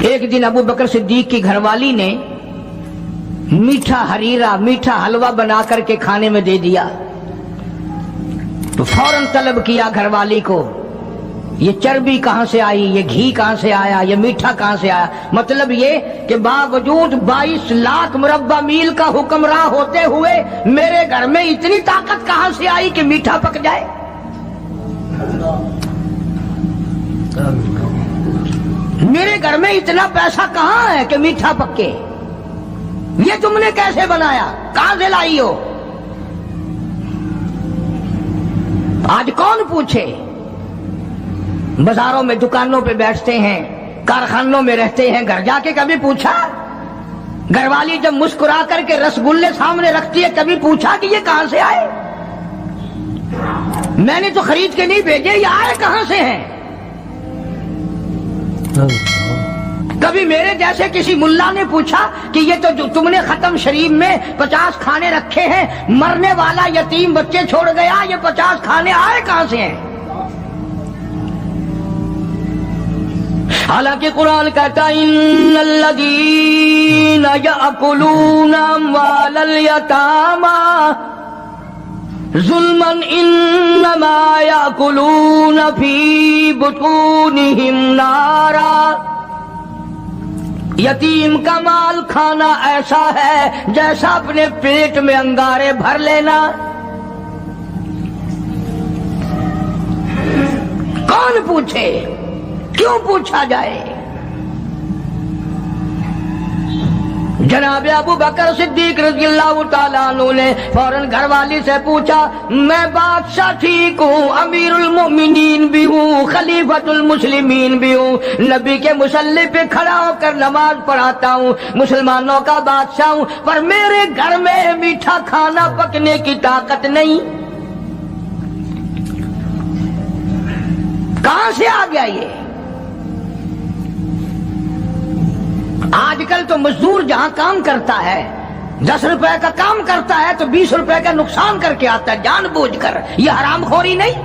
ایک دن ابو بکر صدیق کی گھر والی نے میٹھا ہریرا میٹھا حلوہ بنا کر کے کھانے میں دے دیا تو فوراً طلب کیا گھر والی کو، یہ چربی کہاں سے آئی، یہ گھی کہاں سے آیا، یہ میٹھا کہاں سے آیا؟ مطلب یہ کہ باوجود 22 لاکھ مربع میل کا حکمراں ہوتے ہوئے میرے گھر میں اتنی طاقت کہاں سے آئی کہ میٹھا پک جائے؟ میرے گھر میں اتنا پیسہ کہاں ہے کہ میٹھا پکے؟ یہ تم نے کیسے بنایا، کہاں سے لائی ہو؟ آج کون پوچھے؟ بازاروں میں دکانوں پہ بیٹھتے ہیں، کارخانوں میں رہتے ہیں، گھر جا کے کبھی پوچھا؟ گھر والی جب مسکرا کر کے رسگلے سامنے رکھتی ہے کبھی پوچھا کہ یہ کہاں سے آئے؟ میں نے تو خرید کے نہیں بھیجے، یہ آئے کہاں سے ہیں؟ کبھی میرے جیسے کسی ملا نے پوچھا کہ یہ تو جو تم نے ختم شریف میں 50 کھانے رکھے ہیں، مرنے والا یتیم بچے چھوڑ گیا، یہ 50 کھانے آئے کہاں سے ہیں؟ حالانکہ قرآن کہتا ہے ان الذین یأکلون اموال الیتامی ظلما انما یأکلون فی بطونہم نارا۔ یتیم کا مال کھانا ایسا ہے جیسا اپنے پیٹ میں انگارے بھر لینا۔ کون پوچھے؟ کیوں پوچھا جائے؟ جناب ابو بکر صدیق رضی اللہ تعالیٰ عنہ نے فوراً گھر والی سے پوچھا، میں بادشاہ ٹھیک ہوں، امیر المؤمنین بھی ہوں، خلیفۃ المسلمین بھی ہوں، نبی کے مصلی پہ کھڑا ہو کر نماز پڑھاتا ہوں، مسلمانوں کا بادشاہ ہوں، پر میرے گھر میں میٹھا کھانا پکنے کی طاقت نہیں۔ کہاں سے آ گیا یہ؟ آج کل تو مزدور جہاں کام کرتا ہے 10 روپے کا کام کرتا ہے تو 20 روپے کا نقصان کر کے آتا ہے جان بوجھ کر۔ یہ حرام خوری نہیں؟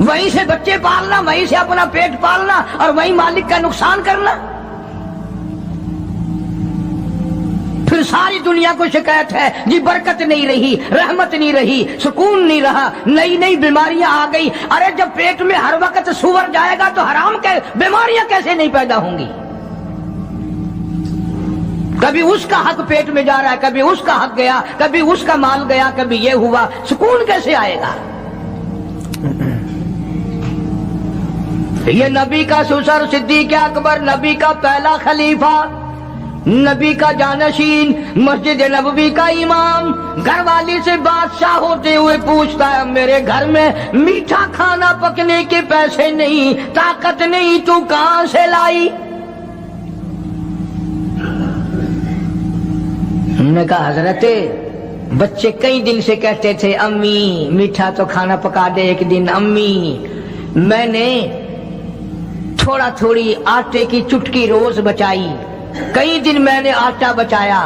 وہیں سے بچے پالنا، وہیں سے اپنا پیٹ پالنا اور وہیں مالک کا نقصان کرنا۔ پھر ساری دنیا کو شکایت ہے جی برکت نہیں رہی، رحمت نہیں رہی، سکون نہیں رہا، نئی نئی بیماریاں آ گئی۔ ارے جب پیٹ میں ہر وقت سور جائے گا تو حرام کے بیماریاں کیسے نہیں پیدا ہوں گی؟ کبھی اس کا حق پیٹ میں جا رہا ہے، کبھی اس کا حق گیا، کبھی اس کا مال گیا، کبھی یہ ہوا، سکون کیسے آئے گا؟ یہ نبی کا سسر صدیق اکبر، نبی کا پہلا خلیفہ، نبی کا جانشین، مسجد نبوی کا امام، گھر والی سے بادشاہ ہوتے ہوئے پوچھتا ہے میرے گھر میں میٹھا کھانا پکنے کے پیسے نہیں، طاقت نہیں، تو کہاں سے لائی؟ ہم نے کہا حضرت بچے کئی دن سے کہتے تھے امی میٹھا تو کھانا پکا دے ایک دن، امی میں نے تھوڑا تھوڑی آٹے کی چٹکی روز بچائی، کئی دن میں نے آٹا بچایا،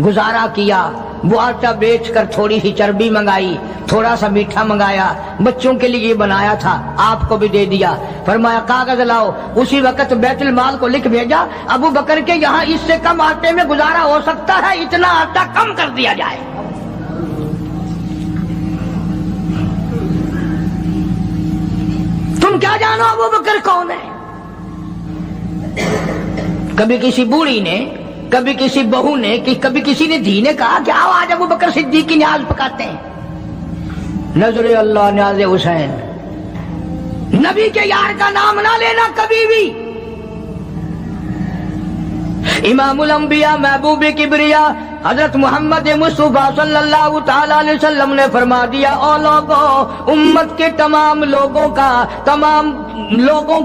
گزارا کیا، وہ آٹا بیچ کر تھوڑی سی چربی منگائی، تھوڑا سا میٹھا منگایا، بچوں کے لیے بنایا تھا، آپ کو بھی دے دیا۔ فرمایا کاغذ لاؤ، اسی وقت بیت المال کو لکھ بھیجا ابو بکر کے یہاں اس سے کم آٹے میں گزارا ہو سکتا ہے، اتنا آٹا کم کر دیا جائے۔ تم کیا جانو ابو بکر کون ہے؟ کبھی کسی بوڑھی نے، کبھی کسی بہو نے، کبھی کسی نے دھی نے کہا کہ آؤ آج ابو بکر صدیق کی نیاز پکاتے ہیں۔ نظر اللہ نیاز حسین، نبی کے یار کا نام نہ لینا کبھی بھی۔ امام الانبیاء محبوب کبریا حضرت محمد مصطفیٰ صلی اللہ تعالی علیہ وسلم نے فرما دیا، او لوگوں، امت کے تمام لوگوں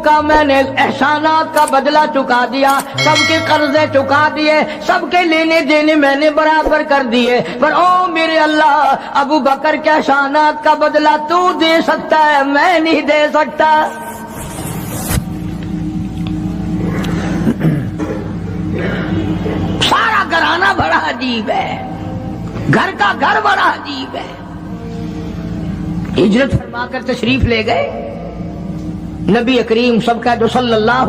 کا میں نے احسانات کا بدلہ چکا دیا، سب کے قرضے چکا دیے، سب کے لینے دینے میں نے برابر کر دیے، پر او میرے اللہ ابو بکر کے احسانات کا بدلہ تو دے سکتا ہے، میں نہیں دے سکتا۔ سارا گھرانہ بڑا عجیب ہے، گھر کا گھر بڑا عجیب ہے۔ ہجرت فرما کر تشریف لے گئے، نبی کریم سب کا جو صلی اللہ